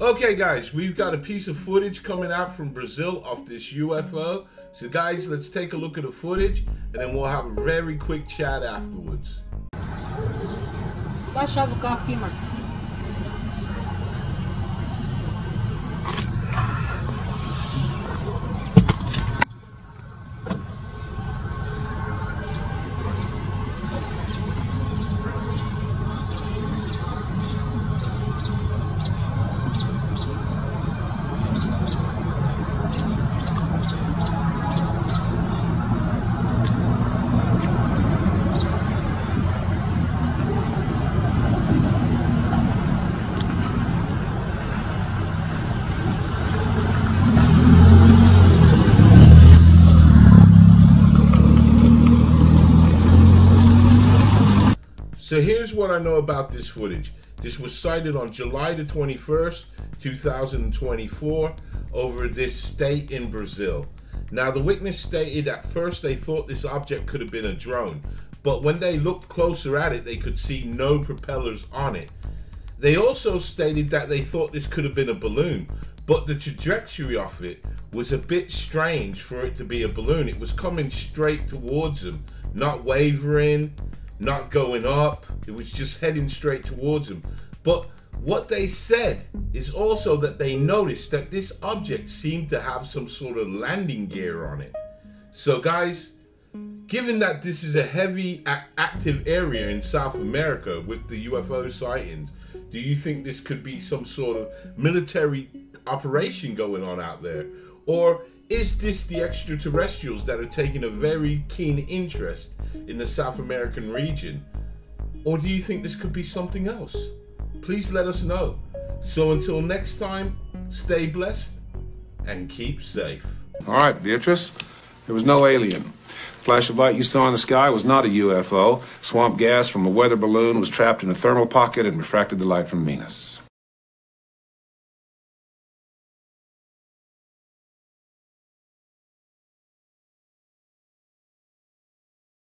Okay guys, we've got a piece of footage coming out from Brazil of this UFO. So guys, let's take a look at the footage and then we'll have a very quick chat afterwards. Baixava o carro aqui, mano. So here's what I know about this footage. This was sighted on July the 21st, 2024 over this state in Brazil. Now the witness stated at first they thought this object could have been a drone, but when they looked closer at it, they could see no propellers on it. They also stated that they thought this could have been a balloon, but the trajectory of it was a bit strange for it to be a balloon. It was coming straight towards them, not wavering, not going up. It was just heading straight towards them. But what they said is also that they noticed that this object seemed to have some sort of landing gear on it. So guys, given that this is a heavy active area in South America with the UFO sightings, do you think this could be some sort of military operation going on out there? Or is this the extraterrestrials that are taking a very keen interest in the South American region? Or do you think this could be something else? Please let us know. So until next time, stay blessed and keep safe. All right, Beatrice, there was no alien. Flash of light you saw in the sky was not a UFO. Swamp gas from a weather balloon was trapped in a thermal pocket and refracted the light from Venus.